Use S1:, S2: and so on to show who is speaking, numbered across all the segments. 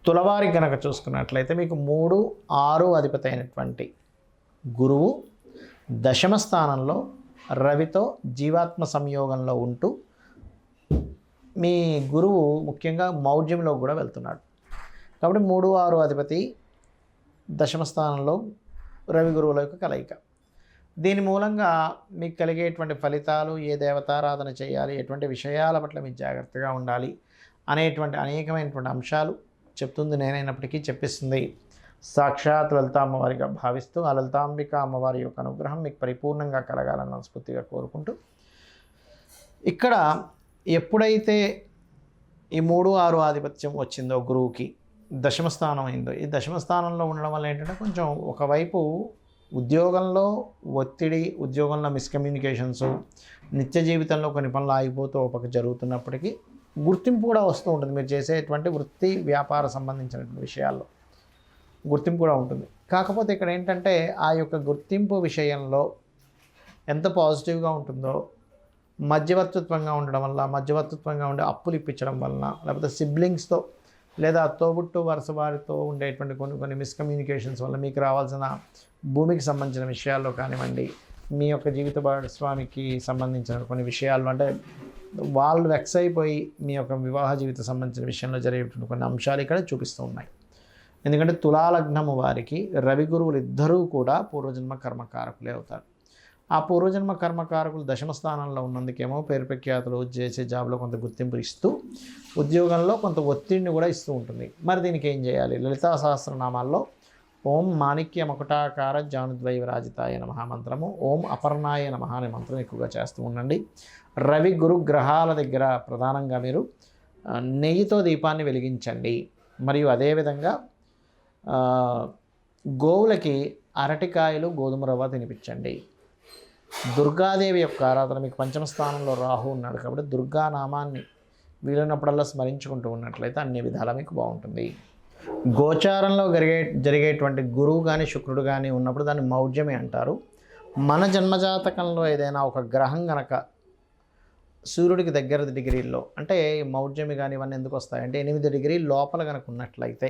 S1: తులవారి కనుక చూసుకున్నట్లయితే మీకు 3, 6 అధిపతి అయినటువంటి గురువు దశమ స్థానంలో రవితో జీవాత్మ సంయోగంలో ఉంటూ మీ గురువు ముఖ్యంగా మౌఢ్యంలో కూడా వెళ్తున్నాడు. కాబట్టి 3, 6 అధిపతి దశమ స్థానంలో రవి గురువుల యొక్క కలయిక. దీని మూలంగా మీకు కలిగేటువంటి ఫలితాలు, ఏ దేవతారాధన చేయాలి, ఎటువంటి విషయాల పట్ల మీరు జాగ్రత్తగా ఉండాలి అనేటువంటి అనేకమైనటువంటి అంశాలు చెప్తుంది నేనైనప్పటికీ చెప్పిస్తుంది సాక్షాత్ లలిత అమ్మవారిగా భావిస్తూ ఆ లలితాంబిక అమ్మవారి యొక్క అనుగ్రహం మీకు పరిపూర్ణంగా కలగాలని మనస్ఫూర్తిగా కోరుకుంటూ, ఇక్కడ ఎప్పుడైతే ఈ 3, 6 ఆధిపత్యం వచ్చిందో గురువుకి దశమ స్థానం అయిందో, ఈ దశమ స్థానంలో ఉండడం వల్ల ఏంటంటే కొంచెం ఒకవైపు ఉద్యోగంలో ఒత్తిడి, ఉద్యోగంలో మిస్కమ్యూనికేషన్స్, నిత్య జీవితంలో కొన్ని పనులు ఆగిపోతూ ఒక పక్క జరుగుతున్నప్పటికీ గుర్తింపు కూడా వస్తూ ఉంటుంది. మీరు చేసేటువంటి వృత్తి వ్యాపార సంబంధించినటువంటి విషయాల్లో గుర్తింపు కూడా ఉంటుంది. కాకపోతే ఇక్కడ ఏంటంటే ఆ యొక్క గుర్తింపు విషయంలో ఎంత పాజిటివ్గా ఉంటుందో, మధ్యవర్తిత్వంగా ఉండడం వల్ల, మధ్యవర్తిత్వంగా ఉండే అప్పులు ఇప్పించడం వలన, లేకపోతే సిబ్లింగ్స్తో లేదా తోబుట్టు వరుస వారితో ఉండేటువంటి కొన్ని మిస్కమ్యూనికేషన్స్ వల్ల మీకు రావాల్సిన భూమికి సంబంధించిన విషయాల్లో కానివ్వండి, మీ యొక్క జీవిత భాగస్వామికి సంబంధించిన కొన్ని విషయాల్లో అంటే వాళ్ళు వెక్స్ అయిపోయి మీ యొక్క వివాహ జీవిత సంబంధించిన విషయంలో జరిగేటువంటి కొన్ని అంశాలు ఇక్కడ చూపిస్తూ ఉన్నాయి. ఎందుకంటే తులాలగ్నము వారికి రవి గురువులు ఇద్దరూ కూడా పూర్వజన్మ కర్మకారకులే అవుతారు. ఆ పూర్వజన్మ కర్మకారకులు దశమ స్థానంలో ఉన్నందుకేమో పేరు ప్రఖ్యాతులు, చేసే జాబ్లో కొంత గుర్తింపు ఇస్తూ ఉద్యోగంలో కొంత ఒత్తిడిని కూడా ఇస్తూ ఉంటుంది. మరి దీనికి ఏం చేయాలి? లలితా సహస్రనామాల్లో ఓం మాణిక్య మకుటాకార జానుద్వైవరాజితాయ నమః మంత్రము, ఓం అపర్ణాయ నమః అనే మంత్రం ఎక్కువగా చేస్తూ ఉండండి. రవి గురు గ్రహాల దగ్గర ప్రధానంగా మీరు నెయ్యితో దీపాన్ని వెలిగించండి. మరియు అదేవిధంగా గోవులకి అరటికాయలు, గోధుమ రవ్వ తినిపించండి. దుర్గాదేవి యొక్క ఆరాధన, మీకు పంచమ స్థానంలో రాహు ఉన్నాడు కాబట్టి దుర్గానామాన్ని వీలైనప్పుడల్లా స్మరించుకుంటూ ఉన్నట్లయితే అన్ని విధాలా మీకు బాగుంటుంది. గోచారంలో జరిగేటువంటి గురువు కానీ శుక్రుడు కానీ ఉన్నప్పుడు దాన్ని మౌఢ్యమే అంటారు. మన జన్మజాతకంలో ఏదైనా ఒక గ్రహం గనక సూర్యుడికి దగ్గర డిగ్రీల్లో, అంటే మౌఢ్యమి కానీ ఇవన్నీ ఎందుకు వస్తాయంటే 8 డిగ్రీల లోపల కనుక ఉన్నట్లయితే,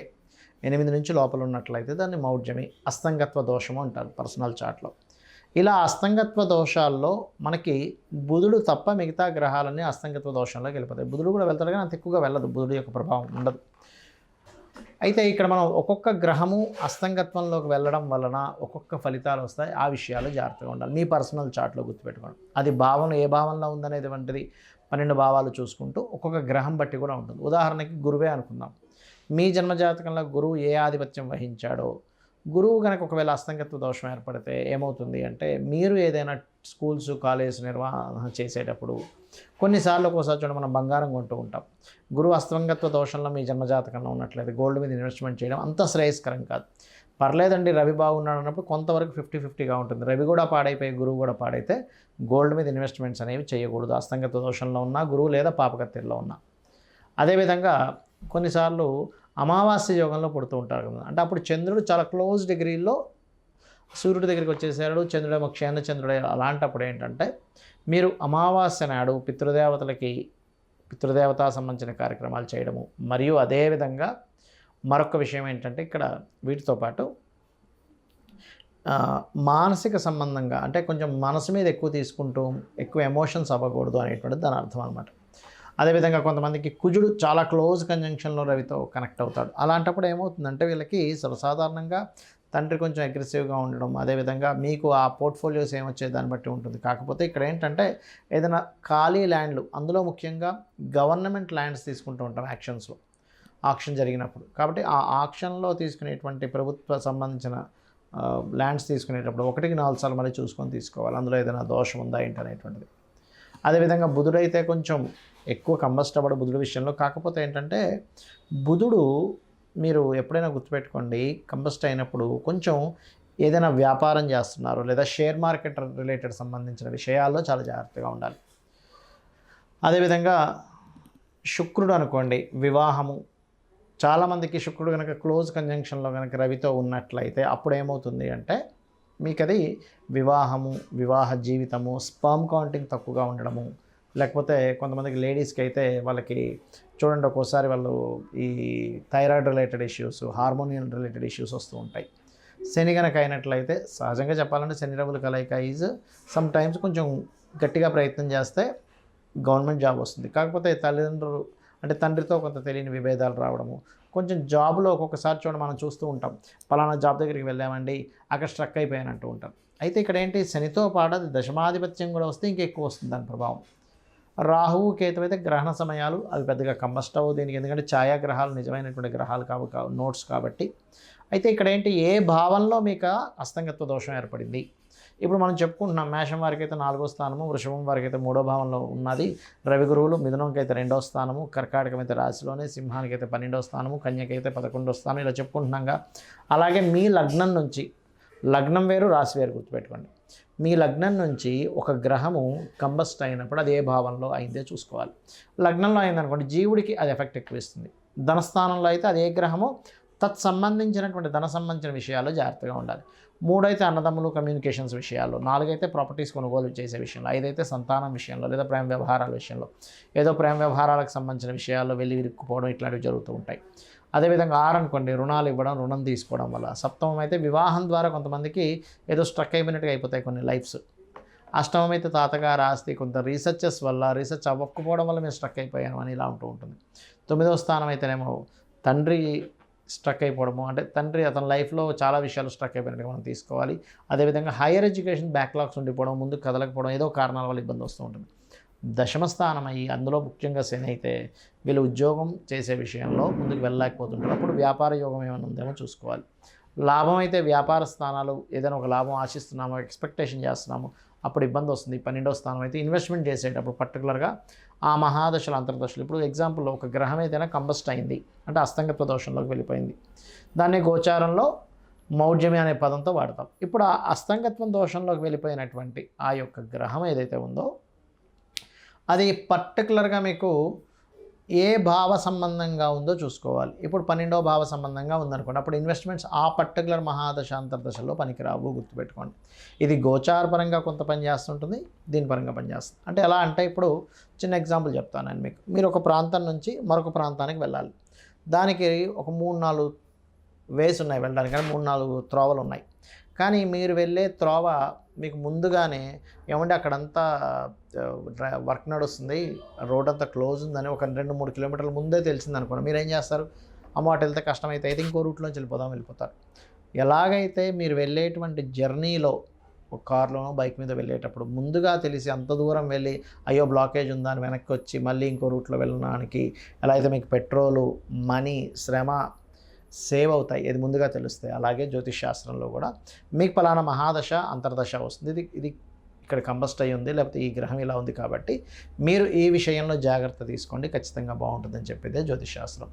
S1: 8 నుంచి లోపల ఉన్నట్లయితే దాన్ని మౌఢ్యమి, అస్తంగత్వ దోషము అంటారు పర్సనల్ చార్ట్లో. ఇలా అస్తంగత్వ దోషాల్లో మనకి బుధుడు తప్ప మిగతా గ్రహాలన్నీ అస్తంగత్వ దోషంలోకి వెళ్ళిపోతాయి. బుధుడు కూడా వెళ్తాడు కానీ అంత ఎక్కువగా వెళ్ళదు, బుధుడు యొక్క ప్రభావం ఉండదు. అయితే ఇక్కడ మనం ఒక్కొక్క గ్రహము అస్తంగత్వంలోకి వెళ్ళడం వలన ఒక్కొక్క ఫలితాలు వస్తాయి. ఆ విషయాలు జాగ్రత్తగా ఉండాలి. మీ పర్సనల్ చార్ట్లో గుర్తుపెట్టుకోండి. అది భావం ఏ భావంలో ఉందనేది వంటిది 12 భావాలు చూసుకుంటూ ఒక్కొక్క గ్రహం బట్టి కూడా ఉంటుంది. ఉదాహరణకి గురువే అనుకుందాం. మీ జన్మజాతకంలో గురువు ఏ ఆధిపత్యం వహించాడో, గురువు కనుక ఒకవేళ అస్తంగత్వ దోషం ఏర్పడితే ఏమవుతుంది అంటే, మీరు ఏదైనా స్కూల్స్, కాలేజ్ నిర్వహణ చేసేటప్పుడు కొన్నిసార్లు ఒక్కోసారి చూడండి మనం బంగారం కొంటూ ఉంటాం. గురువు అస్తంగత్వ దోషంలో మీ జన్మజాతకంలో ఉన్నట్లయితే గోల్డ్ మీద ఇన్వెస్ట్మెంట్ చేయడం అంత శ్రేయస్కరం కాదు. పర్లేదండి రవి బాగున్నాడు అన్నప్పుడు కొంతవరకు 50-50గా ఉంటుంది. రవి కూడా పాడైపోయి గురువు కూడా పాడైతే గోల్డ్ మీద ఇన్వెస్ట్మెంట్స్ అనేవి చేయకూడదు, అస్తంగత్వ దోషంలో ఉన్న గురువు లేదా పాపకత్తిలో ఉన్న. అదేవిధంగా కొన్నిసార్లు అమావాస్య యోగంలో పుడుతూ ఉంటారు కదా, అంటే అప్పుడు చంద్రుడు చాలా క్లోజ్ డిగ్రీల్లో సూర్యుడి దగ్గరికి వచ్చేసాడు, చంద్రుడేమో క్షేణ చంద్రుడే. అలాంటప్పుడు ఏంటంటే మీరు అమావాస్య నాడు పితృదేవతా సంబంధించిన కార్యక్రమాలు చేయడము, మరియు అదేవిధంగా మరొక విషయం ఏంటంటే ఇక్కడ వీటితో పాటు మానసిక సంబంధంగా అంటే కొంచెం మనసు మీద ఎక్కువ తీసుకుంటూ ఎక్కువ ఎమోషన్స్ అవ్వకూడదు అనేటువంటిది దాని అర్థం అనమాట. అదేవిధంగా కొంతమందికి కుజుడు చాలా క్లోజ్ కంజంక్షన్లో రవితో కనెక్ట్ అవుతాడు. అలాంటప్పుడు ఏమవుతుందంటే వీళ్ళకి సర్వసాధారణంగా తండ్రి కొంచెం అగ్రెసివ్గా ఉండడం, అదేవిధంగా మీకు ఆ పోర్ట్ఫోలియోస్ ఏమొచ్చే దాన్ని బట్టి ఉంటుంది. కాకపోతే ఇక్కడ ఏంటంటే ఏదైనా ఖాళీ ల్యాండ్లు, అందులో ముఖ్యంగా గవర్నమెంట్ ల్యాండ్స్ తీసుకుంటూ ఉంటాం యాక్షన్స్లో, ఆక్షన్ జరిగినప్పుడు. కాబట్టి ఆ ఆక్షన్లో తీసుకునేటువంటి ప్రభుత్వ సంబంధించిన ల్యాండ్స్ తీసుకునేటప్పుడు 1-4 సార్లు మళ్ళీ చూసుకొని తీసుకోవాలి, అందులో ఏదైనా దోషం ఉందా ఏంటి అనేటువంటిది. అదేవిధంగా బుధుడైతే కొంచెం ఎక్కువ కంబస్ట్ అవ్వడు బుధుడు విషయంలో. కాకపోతే ఏంటంటే బుధుడు మీరు ఎప్పుడైనా గుర్తుపెట్టుకోండి, కంబస్ట్ అయినప్పుడు కొంచెం ఏదైనా వ్యాపారం చేస్తున్నారు లేదా షేర్ మార్కెట్ రిలేటెడ్ సంబంధించిన విషయాల్లో చాలా జాగ్రత్తగా ఉండాలి. అదేవిధంగా శుక్రుడు అనుకోండి, వివాహము, చాలామందికి శుక్రుడు కనుక క్లోజ్ కంజంక్షన్లో కనుక రవితో ఉన్నట్లయితే అప్పుడు ఏమవుతుంది అంటే మీకు అది వివాహము, వివాహ జీవితము, స్పర్మ్ కౌంటింగ్ తక్కువగా ఉండడము, లేకపోతే కొంతమందికి లేడీస్కి అయితే వాళ్ళకి చూడండి ఒక్కోసారి వాళ్ళు ఈ thyroid related issues, హార్మోనియల్ related issues వస్తూ ఉంటాయి. శని కనుక అయినట్లయితే సహజంగా చెప్పాలంటే శని రవుల కలయిక ఈజ్ సమ్ టైమ్స్ కొంచెం గట్టిగా ప్రయత్నం చేస్తే గవర్నమెంట్ జాబ్ వస్తుంది. కాకపోతే తల్లిదండ్రులు అంటే తండ్రితో కొంత తెలియని విభేదాలు రావడము, కొంచెం జాబ్లో ఒక్కొక్కసారి చూడండి మనం చూస్తూ ఉంటాం, పలానా జాబ్ దగ్గరికి వెళ్ళామండి అక్కడ స్ట్రక్ అయిపోయానంటూ ఉంటాం. అయితే ఇక్కడ ఏంటి శనితో పాటు అది దశమాధిపత్యం కూడా వస్తే ఇంకెక్కువ వస్తుంది దాని ప్రభావం. రాహువు కేతు అయితే గ్రహణ సమయాలు అవి పెద్దగా కంబస్ట్ అవ్వవు దీనికి, ఎందుకంటే ఛాయాగ్రహాలు నిజమైనటువంటి గ్రహాలు కావు నోట్స్ కాబట్టి. అయితే ఇక్కడ ఏంటి ఏ భావంలో మీకు అస్తంగత్వ దోషం ఏర్పడింది. ఇప్పుడు మనం చెప్పుకుంటున్నాం మేషం వారికి అయితే 4వ స్థానము, వృషభం వారికి అయితే 3వ భావంలో ఉన్నది రవి గురువులు, మిథునంకి అయితే 2వ స్థానము, కర్కాటకం అయితే రాశిలోనే, సింహానికి అయితే 12వ స్థానము, కన్యకి అయితే 11వ స్థానం, ఇలా చెప్పుకుంటున్నాగా. అలాగే మీ లగ్నం నుంచి, లగ్నం వేరు రాశి వేరు గుర్తుపెట్టుకోండి, మీ లగ్నం నుంచి ఒక గ్రహము కంబస్ట్ అయినప్పుడు అది ఏ భావంలో అయిందే చూసుకోవాలి. లగ్నంలో అయిందనుకోండి జీవుడికి అది ఎఫెక్ట్ ఎక్కువ ఇస్తుంది. ధనస్థానంలో అయితే అది ఏ గ్రహమో తత్సంబంధించినటువంటి ధన సంబంధించిన విషయాల్లో జాగ్రత్తగా ఉండాలి. 3 అయితే అన్నదమ్ములు కమ్యూనికేషన్స్ విషయాల్లో, 4 అయితే ప్రాపర్టీస్ కొనుగోలు చేసే విషయంలో, 5 అయితే సంతానం విషయంలో లేదా ప్రేమ వ్యవహారాల విషయంలో, ఏదో ప్రేమ వ్యవహారాలకు సంబంధించిన విషయాల్లో వెళ్ళి ఇరుక్కుపోవడం ఇట్లాంటివి జరుగుతూ ఉంటాయి. అదేవిధంగా 6 అనుకోండి రుణాలు ఇవ్వడం, రుణం తీసుకోవడం వల్ల. సప్తమం అయితే వివాహం ద్వారా కొంతమందికి ఏదో స్ట్రక్ అయిపోయినట్టుగా అయిపోతాయి కొన్ని లైఫ్స్. అష్టమం అయితే తాతగారు ఆస్తి కొంత రీసెర్చెస్ వల్ల, రీసెర్చ్ అవ్వకపోవడం వల్ల మేము స్ట్రక్ అయిపోయాను అని ఇలా ఉంటూ ఉంటుంది. 9వ స్థానం అయితేనేమో తండ్రి స్ట్రక్ అయిపోవడము, అంటే తండ్రి అతని లైఫ్లో చాలా విషయాలు స్ట్రక్ అయిపోయినట్టుగా మనం తీసుకోవాలి. అదేవిధంగా హైయర్ ఎడ్యుకేషన్ బ్యాక్లాగ్స్ ఉండిపోవడం, ముందుకు కదలకపోవడం, ఏదో కారణాల వల్ల ఇబ్బంది వస్తూ ఉంటుంది. దశమ స్థానం అయ్యి అందులో ముఖ్యంగా శని అయితే వీళ్ళు ఉద్యోగం చేసే విషయంలో ముందుకు వెళ్ళలేకపోతుంటారు. అప్పుడు వ్యాపార యోగం ఏమైనా ఉందేమో చూసుకోవాలి. లాభం అయితే వ్యాపార స్థానాలు ఏదైనా ఒక లాభం ఆశిస్తున్నామో, ఎక్స్పెక్టేషన్ చేస్తున్నామో అప్పుడు ఇబ్బంది వస్తుంది. 12వ స్థానం అయితే ఇన్వెస్ట్మెంట్ చేసేటప్పుడు పర్టికులర్గా ఆ మహాదశలు అంతర్దశలు. ఇప్పుడు ఎగ్జాంపుల్ ఒక గ్రహం ఏదైనా కంబస్ట్ అయింది అంటే అస్తంగత్వ దోషంలోకి వెళ్ళిపోయింది, దాన్ని గోచారంలో మౌఢ్యమి అనే పదంతో వాడతాం. ఇప్పుడు ఆ అస్తంగత్వం దోషంలోకి వెళ్ళిపోయినటువంటి ఆ యొక్క గ్రహం ఏదైతే ఉందో అది పర్టికులర్గా మీకు ఏ భావ సంబంధంగా ఉందో చూసుకోవాలి. ఇప్పుడు 12వ భావ సంబంధంగా ఉందనుకోండి, అప్పుడు ఇన్వెస్ట్మెంట్స్ ఆ పర్టికులర్ మహాదశ అంతర్దశలో పనికిరావు, గుర్తుపెట్టుకోండి. ఇది గోచారపరంగా కొంత పని చేస్తుంటుంది, దీని పరంగా పనిచేస్తుంది. అంటే ఎలా అంటే ఇప్పుడు చిన్న ఎగ్జాంపుల్ చెప్తాను నేను మీకు. మీరు ఒక ప్రాంతం నుంచి మరొక ప్రాంతానికి వెళ్ళాలి, దానికి ఒక 3-4 వేస్ ఉన్నాయి వెళ్ళడానికి, కానీ 3-4 త్రోవలు ఉన్నాయి. కానీ మీరు వెళ్ళే త్రోవ మీకు ముందుగానే ఏమంటే అక్కడంతా వర్క్ నడుస్తుంది, రోడ్ అంతా క్లోజ్ ఉందని ఒక 2-3 కిలోమీటర్ల ముందే తెలిసింది అనుకోండి, మీరు ఏం చేస్తారు, అమ్మ అటు వెళ్తే కష్టమైతే అయితే ఇంకో రూట్లోంచి వెళ్ళిపోతారు. ఎలాగైతే మీరు వెళ్ళేటువంటి జర్నీలో ఒక కార్లోనో బైక్ మీద వెళ్ళేటప్పుడు ముందుగా తెలిసి అంత దూరం వెళ్ళి అయ్యో బ్లాకేజ్ ఉందా అని వెనక్కి వచ్చి మళ్ళీ ఇంకో రూట్లో వెళ్ళడానికి ఎలా అయితే మీకు పెట్రోలు, మనీ, శ్రమ సేవ్ అవుతాయి, ఇది ముందుగా తెలుస్తాయి. అలాగే జ్యోతిష్ శాస్త్రంలో కూడా మీకు పలానా మహాదశ అంతర్దశ వస్తుంది, ఇది ఇక్కడ కంబస్ట్ అయ్యి ఉంది, లేకపోతే ఈ గ్రహం ఇలా ఉంది, కాబట్టి మీరు ఈ విషయంలో జాగ్రత్త తీసుకోండి, ఖచ్చితంగా బాగుంటుందని చెప్పేదే జ్యోతిష్ శాస్త్రం.